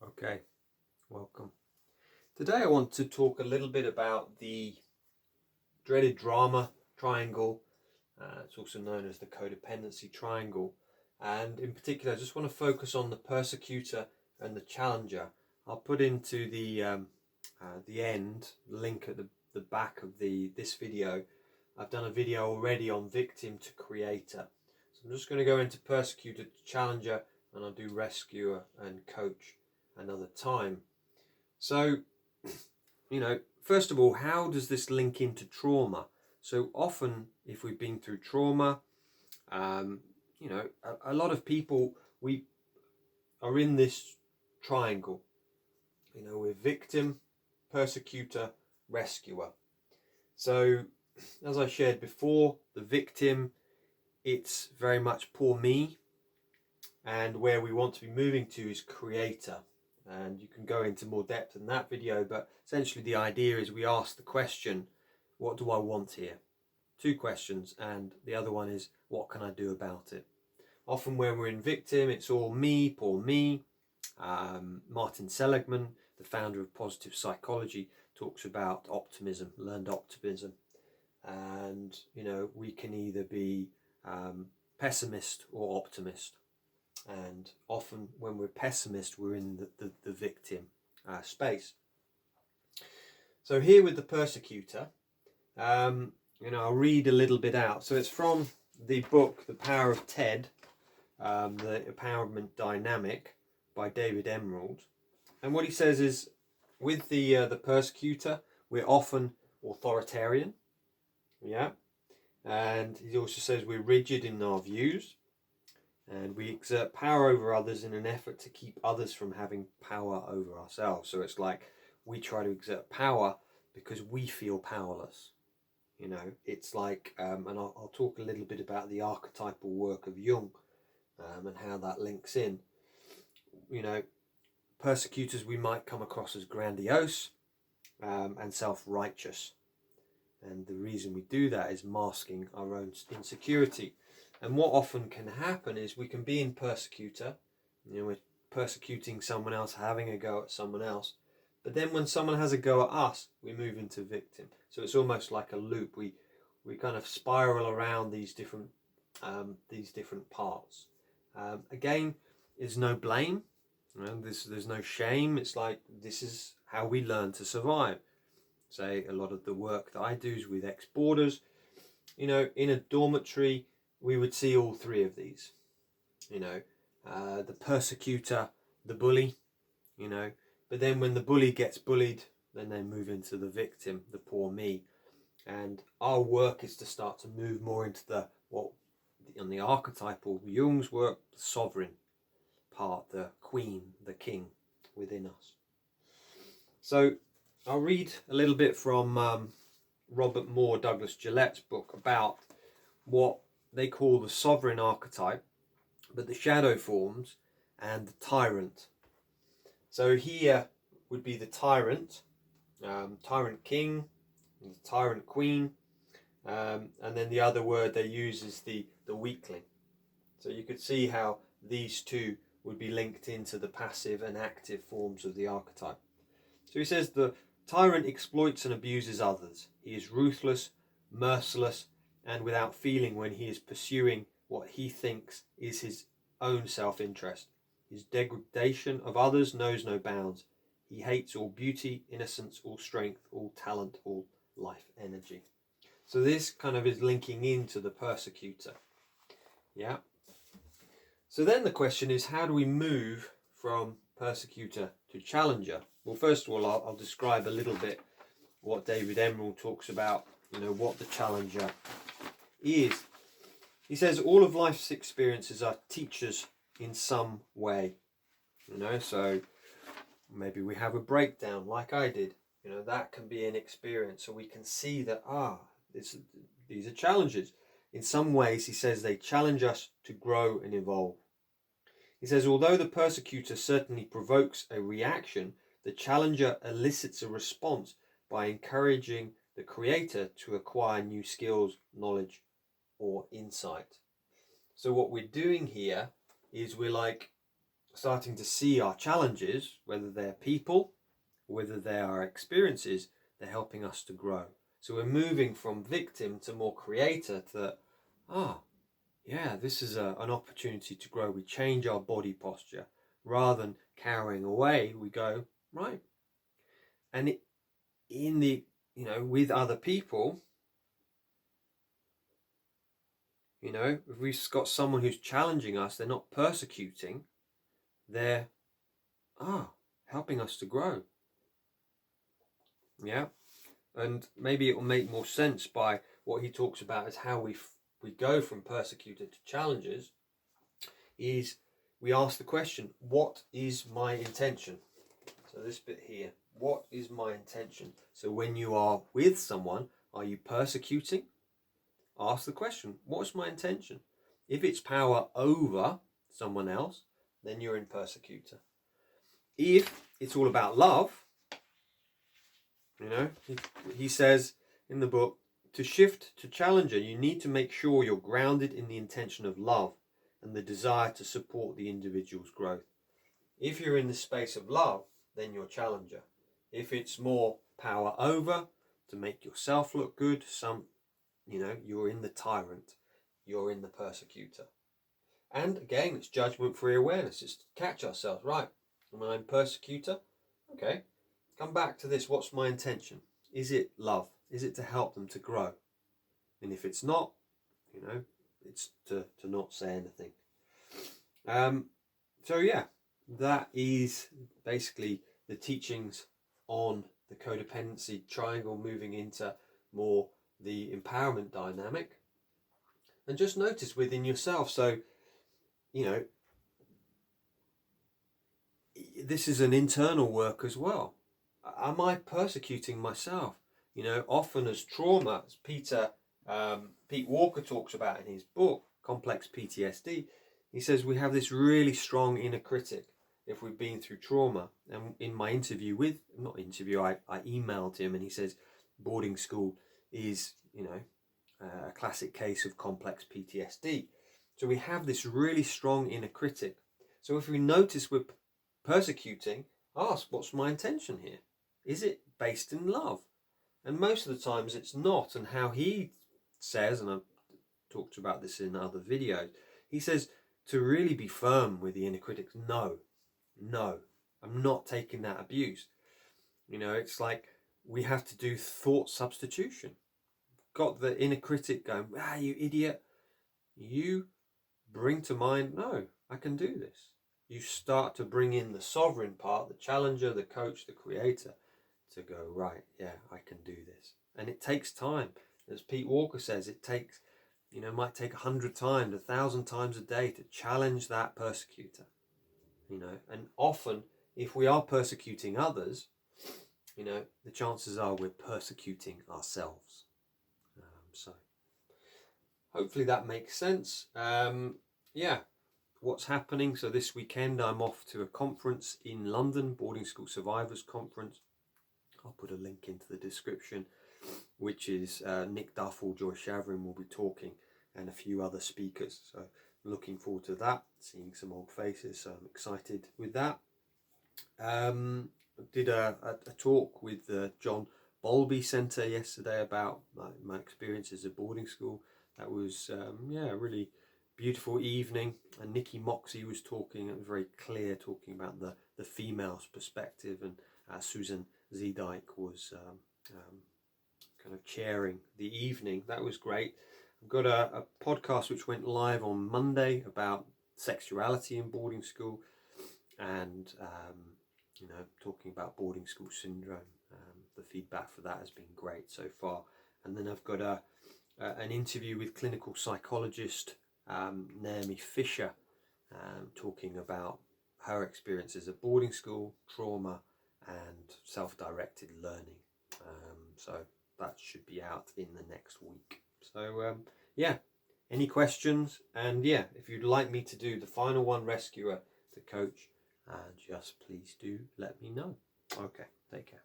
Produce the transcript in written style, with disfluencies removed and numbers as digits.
Okay, welcome. Today I want to talk a little bit about the dreaded drama triangle. It's also known as the codependency triangle. And in particular, I just want to focus on the persecutor and the challenger. I'll put into the end link at the back of this video. I've done a video already on victim to creator. So I'm just going to go into persecutor to challenger, and I'll do rescuer and coach another time. So, first of all, how does this link into trauma? So often, if we've been through trauma, a lot of people, we are in this triangle. We're victim, persecutor, rescuer. So, as I shared before, the victim, it's very much poor me, and where we want to be moving to is creator. And you can go into more depth in that video, but essentially the idea is we ask the question, what do I want here? Two questions, and the other one is, what can I do about it? Often when we're in victim, it's all me, poor me. Martin Seligman, the founder of positive psychology, talks about optimism, learned optimism. And, we can either be pessimist or optimist. And often when we're pessimist, we're in the victim space. So here with the persecutor, I'll read a little bit out. So it's from the book, The Power of TED, the Empowerment Dynamic by David Emerald. And what he says is, with the persecutor, we're often authoritarian. Yeah. And he also says we're rigid in our views. And we exert power over others in an effort to keep others from having power over ourselves. So it's like we try to exert power because we feel powerless. It's like, and I'll talk a little bit about the archetypal work of Jung and how that links in. Persecutors we might come across as grandiose and self-righteous. And the reason we do that is masking our own insecurity. And what often can happen is we can be in persecutor, we're persecuting someone else, having a go at someone else. But then when someone has a go at us, we move into victim. So it's almost like a loop. We kind of spiral around these different parts. Again, there's no blame. There's no shame. It's like this is how we learn to survive. Say a lot of the work that I do is with ex-boarders. In a dormitory, we would see all three of these. The persecutor, the bully, but then when the bully gets bullied, then they move into the victim, the poor me. And our work is to start to move more into on the archetypal Jung's work, the sovereign part, the queen, the king within us. So I'll read a little bit from Robert Moore Douglas Gillette's book about what they call the sovereign archetype, but the shadow forms and the tyrant. So here would be the tyrant, tyrant king, and the tyrant queen, and then the other word they use is the weakling. So you could see how these two would be linked into the passive and active forms of the archetype. So he says the tyrant exploits and abuses others. He is ruthless, merciless, and without feeling when he is pursuing what he thinks is his own self-interest. His degradation of others knows no bounds. He hates all beauty, innocence, all strength, all talent, all life energy. So this kind of is linking into the persecutor. Yeah. So then the question is, how do we move from persecutor to challenger? Well, first of all, I'll describe a little bit what David Emerald talks about, what the challenger is. He says all of life's experiences are teachers in some way. So maybe we have a breakdown like I did. That can be an experience. So we can see that, these are challenges. In some ways, he says they challenge us to grow and evolve. He says, although the persecutor certainly provokes a reaction, the challenger elicits a response by encouraging the creator to acquire new skills, knowledge, or insight. So what we're doing here is we're like starting to see our challenges, whether they're people, whether they are experiences, they're helping us to grow. So we're moving from victim to more creator, to, yeah, this is an opportunity to grow. We change our body posture. Rather than carrying away, we go, right. And with other people, if we've got someone who's challenging us, they're not persecuting, they're helping us to grow. Yeah. And maybe it will make more sense by what he talks about as how we go from persecutor to challengers, is we ask the question, what is my intention? So this bit here, what is my intention? So when you are with someone, are you persecuting? Ask the question, what's my intention? If it's power over someone else, then you're in persecutor. If it's all about love, he says in the book, to shift to challenger, you need to make sure you're grounded in the intention of love and the desire to support the individual's growth. If you're in the space of love, then you're challenger. If it's more power over, to make yourself look good, you're in the tyrant, you're in the persecutor. And again, it's judgment-free awareness. It's to catch ourselves, right? Am I in persecutor? Okay, come back to this. What's my intention? Is it love? Is it to help them to grow? And if it's not, it's to not say anything. So yeah, that is basically the teachings on the codependency triangle, moving into more the empowerment dynamic. And just notice within yourself. So, this is an internal work as well. Am I persecuting myself? Often as trauma, as Pete Walker talks about in his book, Complex PTSD, he says we have this really strong inner critic if we've been through trauma. And in my interview I emailed him, and he says boarding school is, a classic case of complex PTSD. So we have this really strong inner critic. So if we notice we're persecuting, ask, what's my intention here? Is it based in love? And most of the times it's not. And how he says, and I've talked about this in other videos, he says to really be firm with the inner critic. No, I'm not taking that abuse. It's like we have to do thought substitution. Got the inner critic going, you idiot. You bring to mind, no, I can do this. You start to bring in the sovereign part, the challenger, the coach, the creator, to go, right, yeah, I can do this. And it takes time. As Pete Walker says, it takes, might take 100 times, 1,000 times a day to challenge that persecutor. And often, if we are persecuting others, the chances are we're persecuting ourselves. So hopefully that makes sense. What's happening? So this weekend I'm off to a conference in London, Boarding School Survivors Conference. I'll put a link into the description, which is Nick Duffel, Joy Shavrin will be talking, and a few other speakers. So looking forward to that, seeing some old faces, so I'm excited with that. Did a talk with the John Bowlby Centre yesterday about my experiences at boarding school. That was a really beautiful evening, and Nikki Moxie was talking. It was very clear, talking about the female's perspective, and Susan Zedike was kind of chairing the evening. That was great. I've got a podcast which went live on Monday about sexuality in boarding school, and talking about boarding school syndrome. The feedback for that has been great so far. And then I've got an interview with clinical psychologist Naomi Fisher, talking about her experiences at boarding school, trauma, and self-directed learning. So that should be out in the next week. So any questions? And if you'd like me to do the final one, rescuer to coach, just please do let me know. Okay, take care.